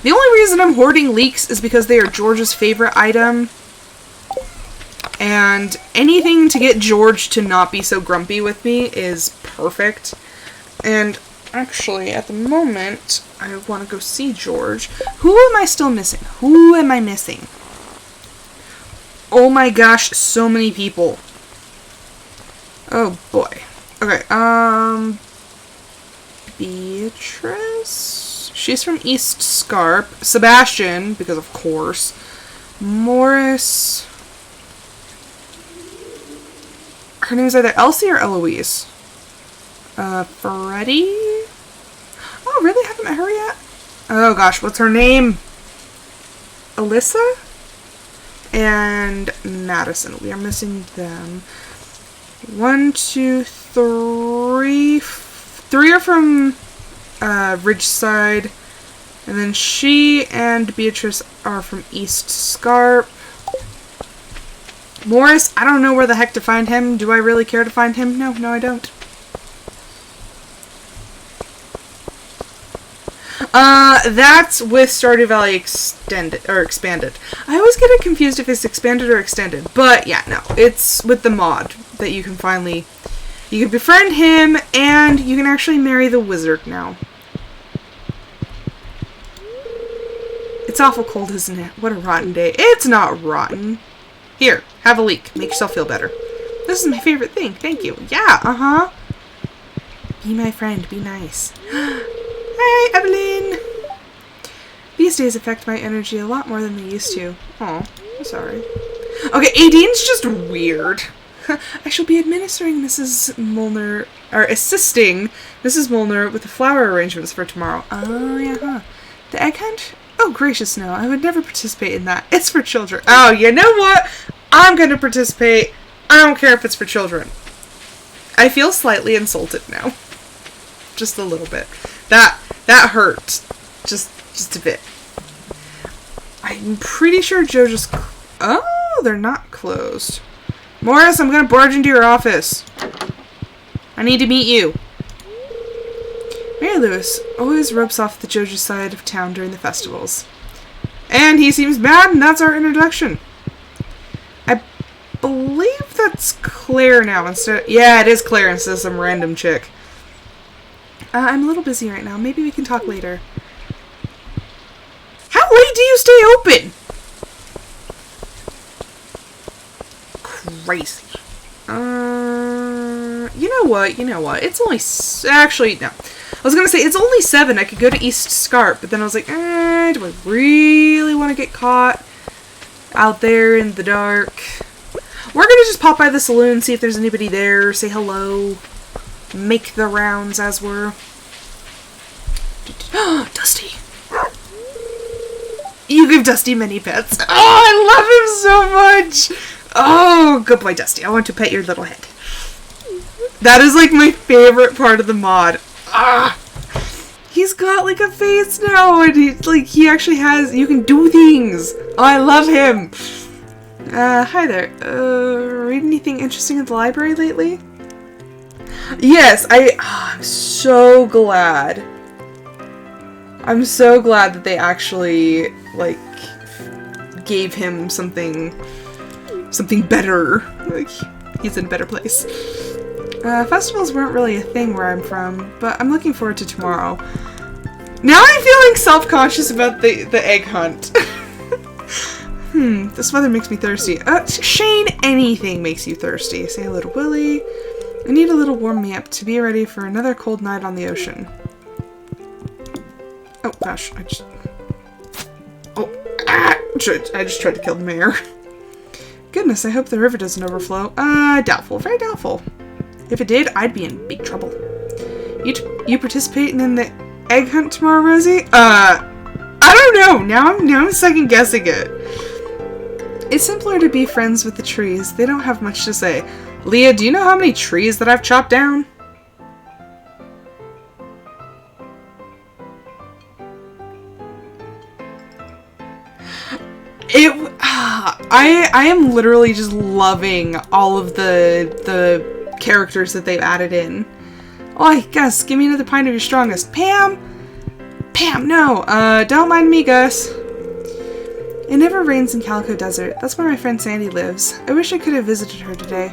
Speaker 1: The only reason I'm hoarding leeks is because they are George's favorite item. And anything to get George to not be so grumpy with me is perfect. And actually, at the moment, I want to go see George. Who am I still missing? Who am I missing? Oh my gosh, so many people. Oh boy. Okay, Beatrice? She's from East Scarp. Sebastian, because of course. Morris. Her name is either Elsie or Eloise. Freddie? Oh, really? I haven't met her yet? Oh gosh, what's her name? Alyssa? And Madison. We are missing them. 1, 2, 3. 3 are from Ridgeside. And then she and Beatrice are from East Scarp. Morris, I don't know where the heck to find him. Do I really care to find him? No, I don't. That's with Stardew Valley extended or expanded. I always get it confused if it's expanded or extended. But yeah, no, it's with the mod that you can befriend him and you can actually marry the wizard now. It's awful cold, isn't it? What a rotten day. It's not rotten. Here, have a leek. Make yourself feel better. This is my favorite thing. Thank you. Yeah, Be my friend. Be nice. Hey, Evelyn! These days affect my energy a lot more than they used to. Oh, I'm sorry. Okay, Aideen's just weird. I shall be administering Mrs. Molnar, or assisting Mrs. Molnar with the flower arrangements for tomorrow. Oh, yeah, The egg hunt? Oh, gracious no. I would never participate in that. It's for children. Oh, you know what? I'm going to participate. I don't care if it's for children. I feel slightly insulted now. Just a little bit. That hurt. Just a bit. I'm pretty sure Joe just... Oh, they're not closed. Morris, I'm going to barge into your office. I need to meet you. Mary Lewis always ropes off the Jojo side of town during the festivals. And he seems mad, and that's our introduction. I believe that's Claire now instead... Yeah, it is Claire instead of some random chick. I'm a little busy right now. Maybe we can talk later. How late do you stay open? Crazy. You know what? It's only... Actually, no. I was going to say, it's only 7. I could go to East Scarp, but then I was like, do I really want to get caught out there in the dark? We're going to just pop by the saloon, see if there's anybody there, say hello, make the rounds, as were. Dusty. You give Dusty many pets. Oh, I love him so much. Oh, good boy, Dusty. I want to pet your little head. That is like my favorite part of the mod. Ah, he's got like a face now, and he actually has. You can do things. Oh, I love him. Hi there. Read anything interesting at the library lately? Yes, I'm so glad. I'm so glad that they actually like gave him something better. Like he's in a better place. Festivals weren't really a thing where I'm from, but I'm looking forward to tomorrow. Now I'm feeling self-conscious about the egg hunt. This weather makes me thirsty. Shane, anything makes you thirsty. Say hello to Willie. I need a little warm me up to be ready for another cold night on the ocean. Oh gosh, I just tried to kill the mayor. Goodness, I hope the river doesn't overflow. Doubtful. Very doubtful. If it did, I'd be in big trouble. You participating in the egg hunt tomorrow, Rosie? I don't know. Now I'm second guessing it. It's simpler to be friends with the trees. They don't have much to say. Leah, do you know how many trees that I've chopped down? I am literally just loving all of the characters that they've added in. Oh, I guess, give me another pint of your strongest. Pam! Pam, no! Don't mind me, Gus. It never rains in Calico Desert. That's where my friend Sandy lives. I wish I could have visited her today.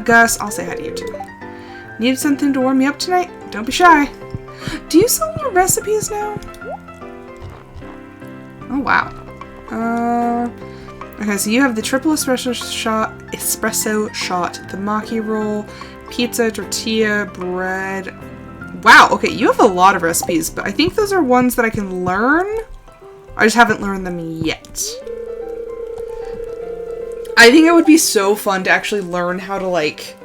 Speaker 1: Gus, I'll say hi to you too. Need something to warm me up tonight? Don't be shy. Do you sell more recipes now? Oh, wow. Okay, so you have the triple espresso shot, the maki roll, pizza, tortilla, bread. Wow, okay, you have a lot of recipes, but I think those are ones that I can learn. I just haven't learned them yet. I think it would be so fun to actually learn how to, like,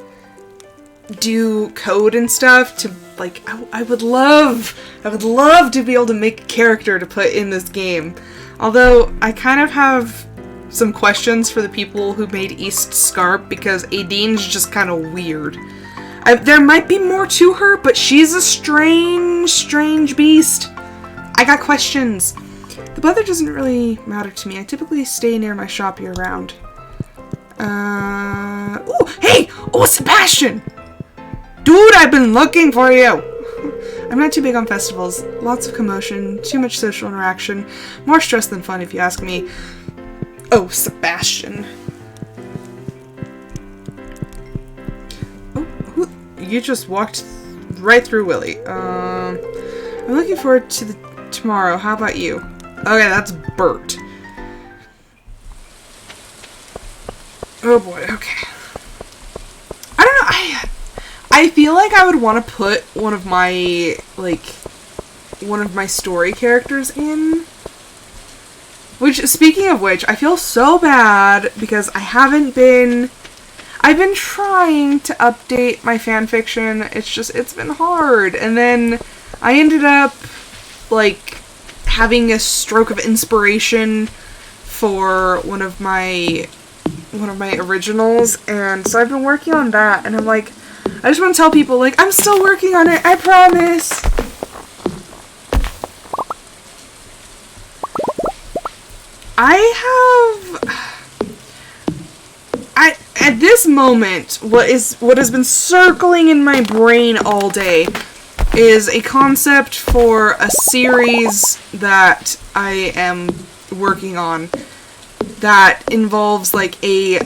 Speaker 1: do code and stuff to, like, I would love to be able to make a character to put in this game. Although, I kind of have some questions for the people who made East Scarp, because Aideen's just kind of weird. There might be more to her, but she's a strange beast. I got questions. The weather doesn't really matter to me. I typically stay near my shop year-round. Oh, hey! Oh, Sebastian! Dude, I've been looking for you! I'm not too big on festivals. Lots of commotion, too much social interaction, more stress than fun if you ask me. Oh, Sebastian. Oh, you just walked right through Willy. I'm looking forward to tomorrow. How about you? Okay, that's Bert. Oh boy, okay. I don't know, I feel like I would want to put one of my story characters in. Which, speaking of which, I feel so bad because I've been trying to update my fanfiction. It's been hard. And then I ended up, like, having a stroke of inspiration for one of my originals. And so I've been working on that. And I'm like, I just want to tell people, like, I'm still working on it, I promise! At this moment, what has been circling in my brain all day is a concept for a series that I am working on that involves, like, a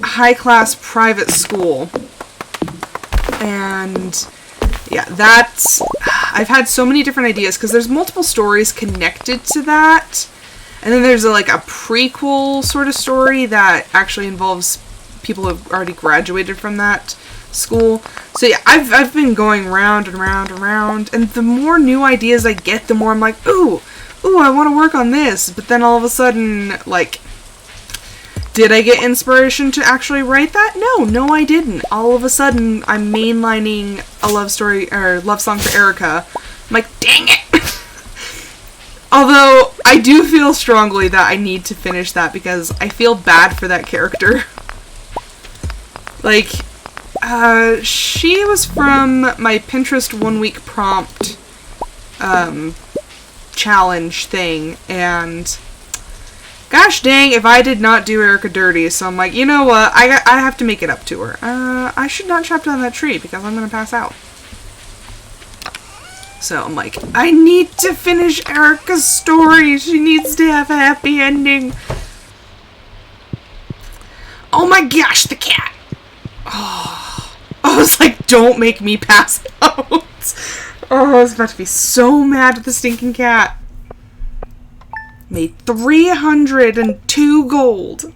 Speaker 1: high-class private school. And yeah, I've had so many different ideas because there's multiple stories connected to that. And then there's a prequel sort of story that actually involves people who have already graduated from that school. So yeah, I've been going round and round and round, and the more new ideas I get, the more I'm like, ooh, I want to work on this. But then all of a sudden, like, did I get inspiration to actually write that? No, I didn't. All of a sudden, I'm mainlining a love story, or love song for Erica. I'm like, dang it! Although, I do feel strongly that I need to finish that because I feel bad for that character. Like, she was from my Pinterest 1 week prompt, challenge thing, and gosh dang if I did not do Erica dirty, so I'm like, you know what, I have to make it up to her. I should not chop down that tree because I'm gonna pass out. So I'm like, I need to finish Erica's story. She needs to have a happy ending. Oh my gosh, the cat! Oh, I was like, don't make me pass out. Oh, I was about to be so mad at the stinking cat. Made 302 gold.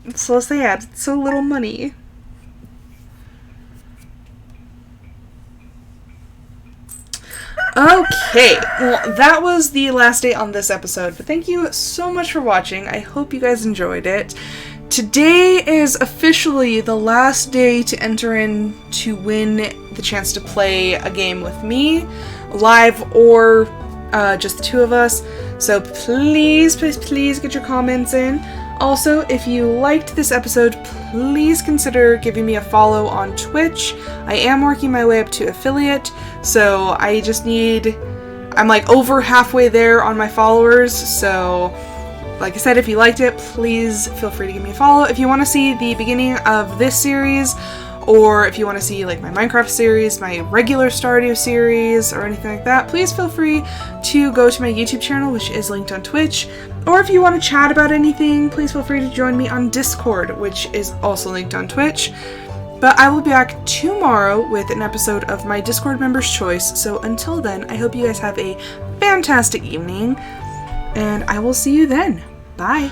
Speaker 1: It's so sad. It's so little money. Okay, well, that was the last day on this episode, but thank you so much for watching. I hope you guys enjoyed it. Today is officially the last day to enter in to win the chance to play a game with me, live or just the two of us. So please, please, please get your comments in. Also, if you liked this episode, please consider giving me a follow on Twitch. I am working my way up to affiliate, so I'm like over halfway there on my followers, so like I said, if you liked it, please feel free to give me a follow. If you want to see the beginning of this series, or if you want to see like my Minecraft series, my regular Stardew series, or anything like that, please feel free to go to my YouTube channel, which is linked on Twitch. Or if you want to chat about anything, please feel free to join me on Discord, which is also linked on Twitch. But I will be back tomorrow with an episode of my Discord Members' Choice, so until then, I hope you guys have a fantastic evening, and I will see you then. Bye!